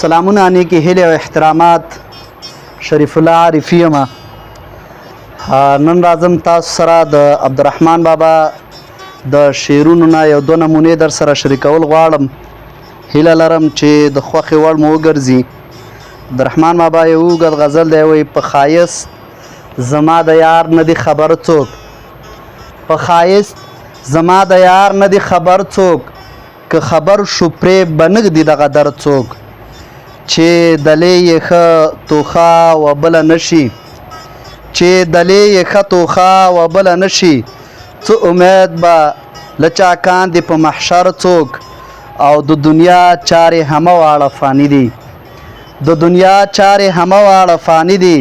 سلامونه نیکی هیلې او احترامات شریف الله عارفي یم. نن راځم تاسو سره د عبدالرحمن بابا د شعرونو نه یو دوه نمونې در سره شریکول غواړم. هیله لرم چې د خوښې وړ مو وګرځي. عبدالرحمن بابا یو اوږد غزل دی، وایي په ښایست زما د یار نه دي خبر څوک، په ښایست زما د یار نه دي خبر څوک، که خبر شو پرې به نه ږدي دغه در څوک، چې دلې یې ښه توښه و بله نه شي، چې دلې یې ښه توښه و بله نه شي، څه امید به له چا کاندي په محشر څوک، او د دنیا چارې همه واړه فاني دي، د دنیا چارې همه واړه فاني دي،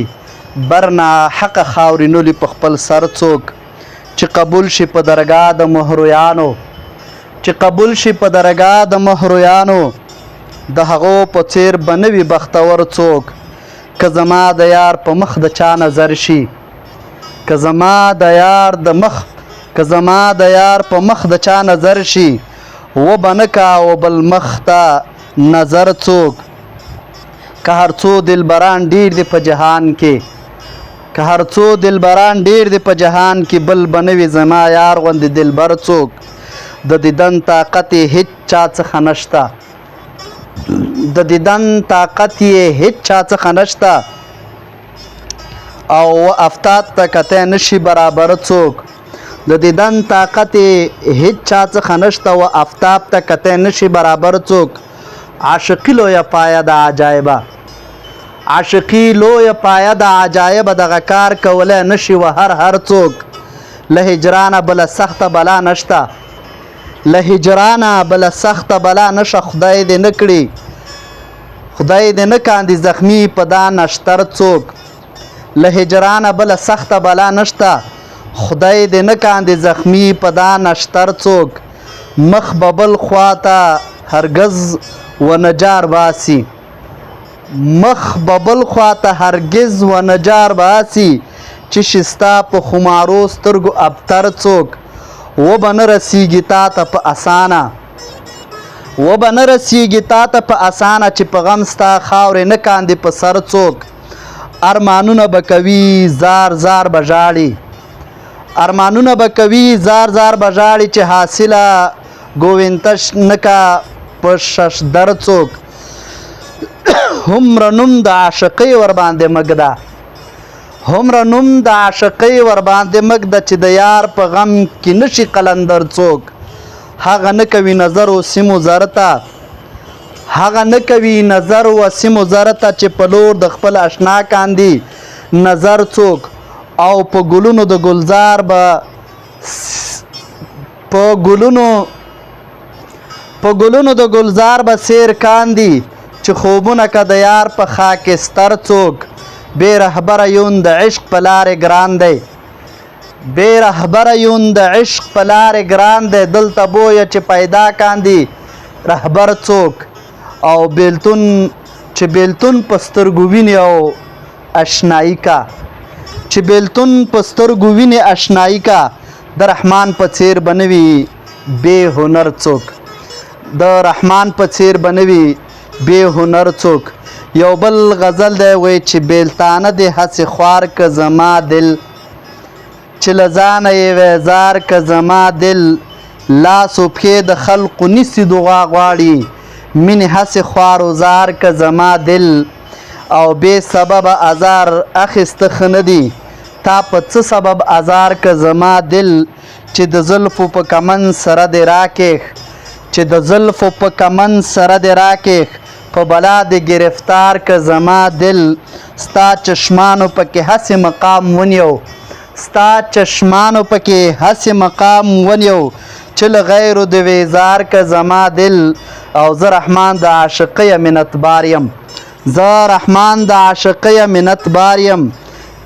بر ناحقه خاورې نولي په خپل سر څوک، چې قبول شي په درګاه د مهرویانو، چې قبول شي په درګاه د مهرویانو، د هغو په څیر به نه وي بختور څوک، که زما د یار په مخ د چا نظر شي، که زما د یار په مخ د چا نظر شي، و به نه کاوه بل مخ ته نظر څوک، که هر څو دلبران ډیر دي په جهان کې، که هر څو دلبران ډیر دي په جهان کې، بل به نه وي زما یار غوندې دلبر څوک، د دیدن طاقت یې هېڅ چا څخه نشته، د دیدن طاقت یې هېڅ چا څخه نشته، او افتاد ته کتی نشي برابر څوک، د دیدن طاقت یې هېڅ چا څخه نشته، و افتاب ته کتی نشي برابر څوک، عاشقي لویه پایه د عجایبه، عاشقي لویه پایه د عجایبه، دغه کار کولی نشي و هر څوک، له هجرانه بله سخته بلا نشته، له هجرانه بله سخته بلا نشه، خدای دې نه کړي، خدای دې نه کاندي زخمي په دا نشتر څوک، له هجرانه بله سخته بلا نشته، خدای دې نه کاندي زخمي په دا نشتر څوک، مخ به بل خواته هرگز و نجار باسي، مخ به بل خواته هرگز و نجار باسي، چې شستا په خمارو سترګو ابتر څوک، و به نه رسیږي تا ته په اسانه، و به نه رسیږي تا ته په اسانه، چې په غم ستا خاورې نه کاندي په سر څوک، ارمانونه به کوي زار زار به ژاړي، ارمانونه به کوي زار زار به ژاړي، چې حاصله ګوینتش نه کا په ششدر څوک، هومره نوم د عاشقۍ ورباندې مږده، هومره نوم د عاشقۍ ورباندې مږده، چې د یار په غم کې نشي قلندر څوک، هغه نه کوي نظر و سیمو زر ته، هغه نه کوي نظر و سیمو زر ته، چې په لور د خپل اشنا کاندي نظر څوک، او په ګلونو د ګلزار به په ګلونو د ګلزار به سیر کاندي، چې خوبونه که د یار په خاکستر څوک، بې رهبره یون د عشق په لارې ګران دی، بې رهبره یون د عشق په لارې ګران دی، دلته بویه چې پیدا کاندي رهبر څوک، او بیلتون چې بیلتون په سترګو ویني او اشنایي کا، چې بیلتون په سترګو ویني اشنایي کا، د رحمان په څیر به نه وي بې هنر څوک، د رحمان په څیر به نه وي بې هنر څوک. یو بل غزل دی، وایي چې بیلتانه دې هسې خوار که زما دل، چې له ځانه یې ویزار که زما دل، لاس و پښې د خلقو نیسي دعا غواړي، مینې هسې خوار و زار که زما دل، او بې سببه ازار اخیسته ښه نه دي، تا په څه سبب ازار که زما دل، چې د زلفو په کمن سره دې راکېښ، چې د زلفو په کمن سره دې راکېښ، په بلا دې گرفتار که زما دل، ستا چشمانو پکې هسې مقام ونیو، ستا چشمانو پکې هسې مقام ونیو، چې له غیرو د ویزار که زما دل، او زه رحمان د عاشقۍ منتبار یم، زه رحمان د عاشقۍ منتبار یم،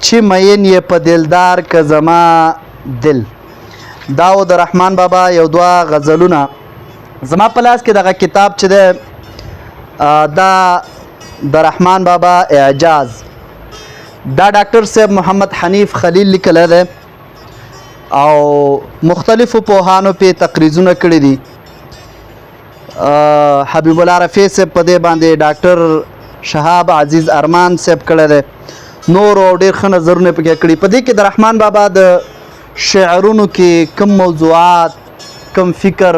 چې مین یې په دلدار که زما دل. دا و د رحمان بابا یو دوه غزلونه. زما په لاس کې دغه کتاب چې دی دا د رحمان بابا اعجاز، دا ډاکټر صاحب محمد حنیف خلیل لیکلی دی، او مختلفو پوهانو پې تقریضونه کړي دي. حبیب الله رفیع صاحب په دې باندې ډاکټر شهاب عزیز ارمان صاحب کړی دی، نور او ډېر ښه نظرونه پکې کړي. په دې کې د رحمان بابا د شعرونو کې کم موضوعات کم فکر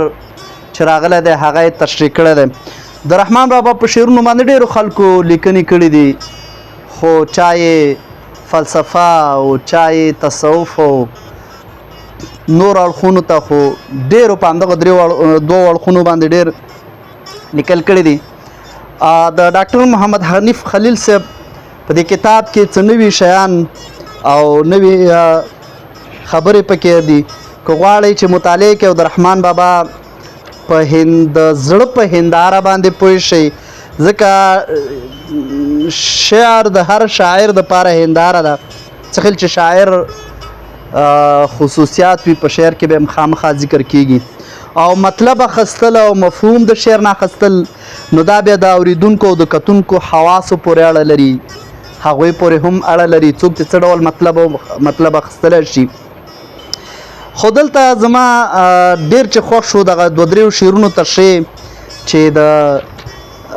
چې راغلی دی هغه یې تشریح کړی دی. د رحمان بابا په شعرونو باندې ډېرو خلکو لیکنې کړي دي، خو چا یې فلسفه او چا یې تصوف او نور اړخونو ته خو ډېرو په همدغه دوو اړخونو باندې ډېر لیکل کړي دي. د ډاکټر محمد حنیف خلیل صاحب په دې کتاب کې څه نوي شیان او نوي خبرې پکې دي. که غواړئ چې مطالعه کې او د رحمان بابا په زړه په هنداره باندې پوه شئ، ځکه شعر د هر شاعر دپاره هنداره ده. څه خیل چې شاعر خصوصیات وي په شعر کې به هم خامخا ذکر کیږي، او مطلب اخیستل او مفهوم د شعر نه اخیستل نو دا بیا د اوریدونکو او د کتونکو حواسو پورې اړه لري، هغوی پورې هم اړه لري څوک چې څه ډول مطلب اخیستلی شي. خو دلته زما ډېر چې خوښ شو دغه دوه دریو شعرونو تشریح چې د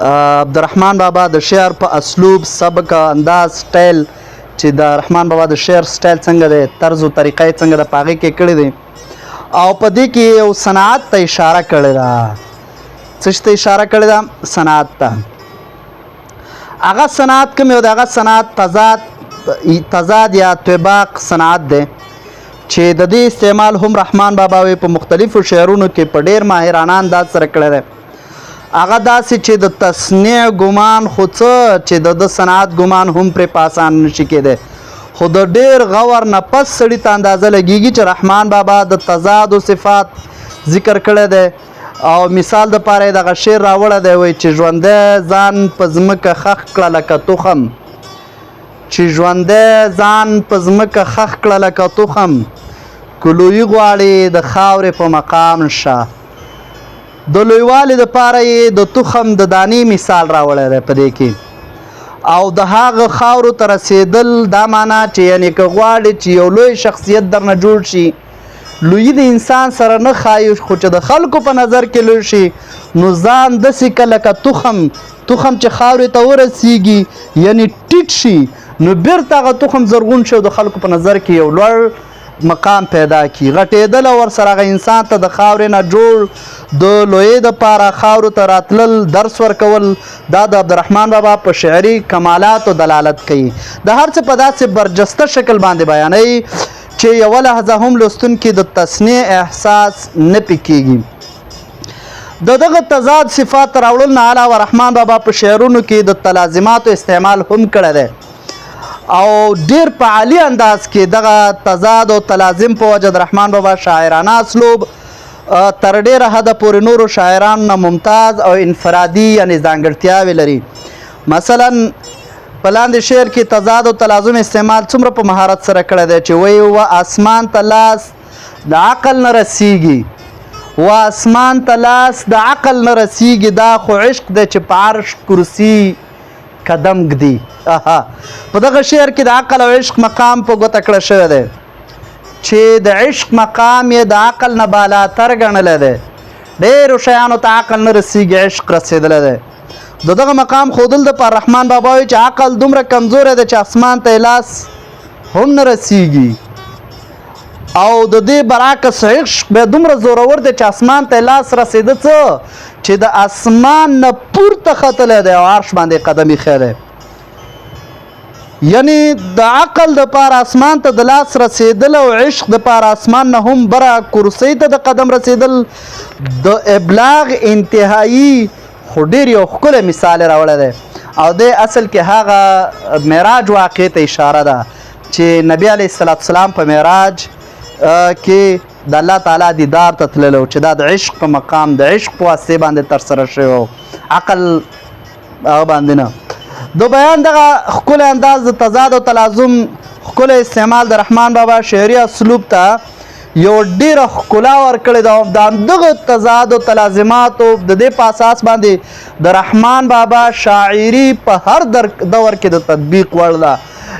عبدالرحمن بابا د شعر په اسلوب سبک انداز سټایل چې د رحمان بابا د شعر سټایل څنګه دی، طرز او طریقه یې څنګه ده په هغې کې کړې دی، او په دې کې یو صنعت ته اشاره کړې ده. څه شي ته اشاره کړې ده؟ صنعت ته. هغه صنعت کوم یو د هغه صنعت تضاد یا طباق صنعت دی چې د دې استعمال هم رحمان بابا په مختلفو شعرونو کې په ډېر ماهرانه انداز سره کړی دی. هغه داسې چې د تصنیع ګمان خو څه چې د صنعت ګمان هم پرې په اسان نشي کېدی، خو د ډېر غور نه پس سړي ته اندازه لګېږي چې رحمان بابا د تضاد صفات ذکر کړی دی. او مثال دپاره یې دغه شعر راوړی دی، وایي چې ژوندی ځان په ځمکه خښ کړه لکه تخم، چې ژوندی ځان په ځمکه خښ کړه لکه تخم، که لویي غواړې د خاورې په مقام شه. د لویوالي دپاره یې د تخم د دانې مثال راوړی دی په دې کې، او د هغه خاورو ته رسېدل دا معنا چې یعنې که غواړې چې یو لوی شخصیت درنه جوړ شي، لویي د انسان سره نه ښایي خو چې د خلکو په نظر کې لوی شي، نو ځان داسې که لکه تخم چې خاورې ته ورسیږي یعنې ټیټ شي، نو بیرته هغه تخم زرغون شي او د خلکو په نظر کې یو لوړ مقام پیدا کی. غټېدل او ورسره هغه انسان ته د خاورې نه جوړ د لویې دپاره خاورو ته راتلل درس ورکول، دا د عبدالرحمن بابا په شعري کمالاتو دلالت کوي. د هر څه په داسې برجسته شکل باندې بیانوي چې یوه لحظه هم لوستونکي د تصنیع احساس نه پې کېږي. د دغه تضاد صفات راوړل نه علاوه رحمان بابا په شعرونو کې د تلازماتو استعمال هم کړی دی، او ډیر په عالی انداز کې دغه تضاد او تلازم په وجه د رحمان بابا شاعرانه اسلوب تر ډیره حده پورې نورو شاعرانو نه ممتاز او انفرادي یعنې ځانګړتیاوې لري. مثلا په لاندې شعر کې تضاد او تلازم استعمال څومره په مهارت سره کړی دی چې وایي و اسمان ته لاس د عقل نه رسیږي، و اسمان ته لاس د عقل نه رسیږي، دا خو عشق دی چې په عرش کرسي قدم ږدي. په دغه شعر کې د عقل او عشق مقام په ګوته کړی شوی دی چې د عشق مقام یې د عقل نه بالاتر ګڼلی دی. ډېرو شیانو ته عقل نه رسیږي، عشق رسېدلی دی. د دغه مقام ښودل دپاره رحمان بابا وایي چې عقل دومره کمزوری دی چې اسمان ته یې لاس هم نه رسیږي، او د دې برعکس عشق بیا دومره زورور دی چې اسمان ته یې لاس رسېده څه چې د اسمان نه پورته ختلی دی او عرش باندې قدم ایښی دی. یعنې د عقل دپاره اسمان ته د لاس رسېدل او عشق دپاره اسمان نه هم بره کرسۍ ته د قدم رسېدل د ابلاغ انتهایی خو ډېر یو ښکلی مثال یې راوړی دی، او دی اصل کې هغه معراج واقع ته اشاره ده چې نبی علیه السلام په معراج کې د الله تعالی دیدار ته تللی و چې دا د عشق په مقام د عشق په واسطې باندې ترسره شوی و، عقل هغه باندې نه. د بیان دغه ښکلی انداز د تضاد او تلازم ښکلی استعمال د رحمان بابا شعري اسلوب ته یو ډېره ښکلا ورکړې ده، او د همدغه تضاد او تلازماتو د دې په اساس باندې د رحمان بابا شاعري په هر دور کې د تطبیق وړ ده.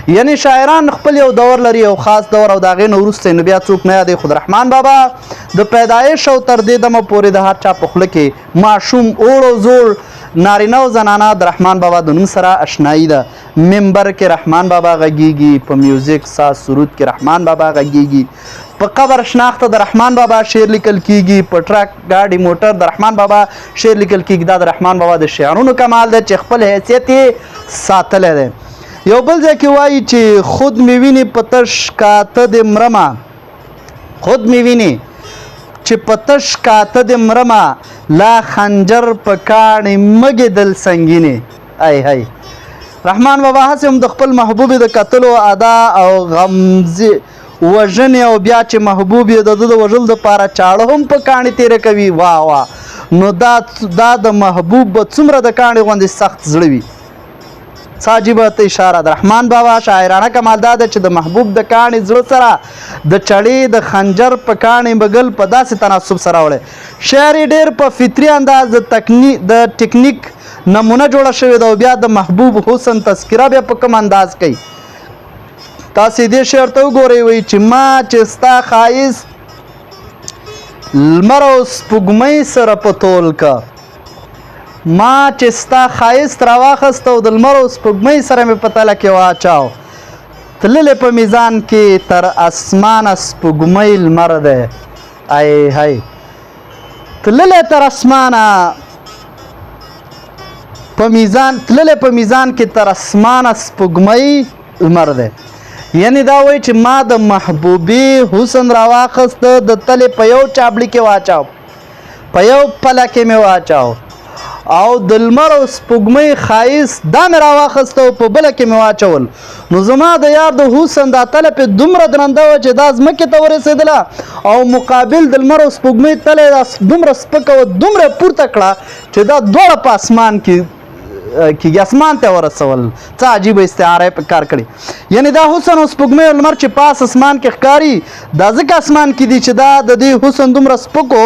یعنی شاعران خپل یو دور لري، یو خاص دور، او د هغې نه وروسته نو بیا څوک نه یادوي. خو د رحمان بابا د پیدایش او تر دې دمه پورې د هر چا په خوله کې ماشوم اوړ او زوړ نارینه او زنانه د رحمان بابا د نوم سره اشنایي ده. منبر کې رحمان بابا غږیږي، په میوزیک ساز سرود کې رحمان بابا غږیږي، په قبر شناخته د رحمان بابا شعر لیکل کیږي، په ټرک ګاډي موټر د رحمان بابا شعر لیکل کیږي. دا د رحمان بابا د شعرونو کمال دی چې خپل حیثیت یې ساتلی دی. یو بل ځای کې وایي چې خود مې ویني په تش کاته د مرمه، خود مې ویني چې په تش کاته د مرمه، لا خنجر په کاڼې مګې دل سنګینې. ای هی رحمان بابا هسې هم د خپل محبوب د قتلو ادا او غمزې وژنې او بیا چې محبوب یې د ده د وژلو دپاره چاړه هم په کاڼې تېره کوي. واه واه، نو دا د محبوب به څومره د کاڼې غوندې سخت زړه وي. څه عجیبه اشاره ده. رحمان بابا شاعرانه کمال دا ده چې د محبوب د کاڼې زړه سره د چړې د خنجر په کاڼې بګل په داسې تناسب سره وړی. شعر یې ډېر په فطري انداز د ټکنیک نمونه جوړه شوې ده، او بیا د محبوب حسن تذکره بیا په کوم انداز کوي. تاسې دې شعر ته وګورئ، وایي چې ما چې ستا ښایست لمر او سپوږمۍ سره په تول که، ما چې ستا ښایست راواخست او د لمر او سپوږمۍ سره مې په تله کې واچاو، تللی په میزان کې تر اسمانه سپوږمۍ لمر دی. ای هی تللی تر اسمانه په میزان، تللی په میزان کې تر اسمانه سپوږمۍ لمر دی. یعنی دا وایي چې ما د محبوبي حسن راواخست، د تلې په یو چابلي کې واچاو، په یو پله کې مې واچاو، او د لمر او سپوږمۍ ښایست دا مې راواخست او په بله کې مې واچول. نو زما د یار د حسن دا تله پې دومره درنده وه چې دا ځمکې ته ورسېدله، او مقابل د لمر او سپوږمۍ تله یې دومره سپکه وه، دومره پورته کړه چې دا دواړه په اسمان کې اسمان ته ورسول. څه عجیبه استعاره یې په کار کړې. یعنی دا حسن او سپوږمۍ او لمر چې پاس اسمان کې ښکاري، دا ځکه اسمان کې دي چې دا د دې حسن دومره سپک و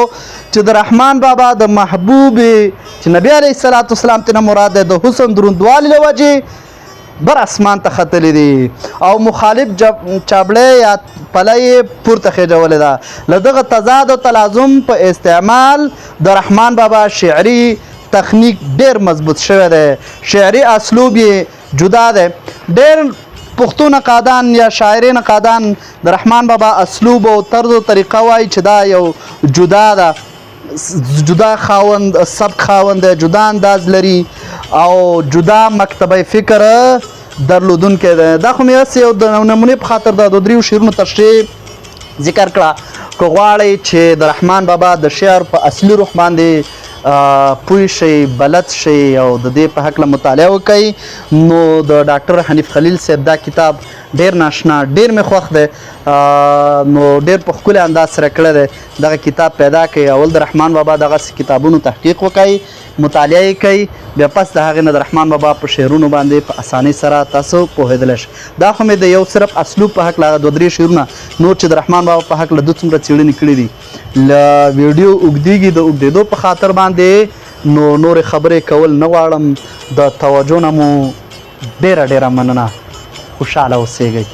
چې د رحمان بابا د محبوب چې نبي علیه الصلاۃ والسلام ترې نه مراد دی د حسن دروندوالي له وجې بر اسمان ته ختلی دي، او مخالف چابړی یا پله یې پورته خېجولې ده. له دغه تضاد او تلازم په استعمال د رحمان بابا شعري تخنیک ډېر مضبوط شوی دی، شعري اسلوب یې جدا دی. ډېر پښتو نقادان یا شاعري نقادان د رحمان بابا اسلوب او طرز او طریقه وایي چې دا یو جدا ده، جدا خاوند سبک خاوند دی، جدا انداز لري او جدا مکتبه فکر درلودونکی دی. دا خو مې هسې یو د نمونې په خاطر د دریو شعرونو تشریح ذکر کړه. که غواړئ چې د رحمان بابا د شعر په اصلي روح باندې پوه شئ، بلد شئ او د دې په هکله مطالعه وکئ، نو د ډاکټر حنیف خلیل صاحب دا کتاب ډېر ناشنا، ډېر مې خوښ دی، نو ډېر په ښکلي انداز سره کړی دی. دغه کتاب پیدا کړئ، اول د رحمان بابا دغسې کتابونو تحقیق وکئ، مطالعه یې کوئ، بیا پس د هغې نه د رحمان بابا په شعرونو باندې په اسانۍ سره تاسو پوهېدلی شئ. دا خو مې د یو صرف اسلوب په هکله هغه 2-3 شعرونه، نور چې د رحمان بابا په هکله دوه څومره څېړنې کړي دي، له ویډیو اوږدېږي، د اوږدېدو په خاطر باندې نو نورې خبرې کول نه غواړم. د توجه نه مو ډېره ډېره مننه. خوشحاله اوسېږئ.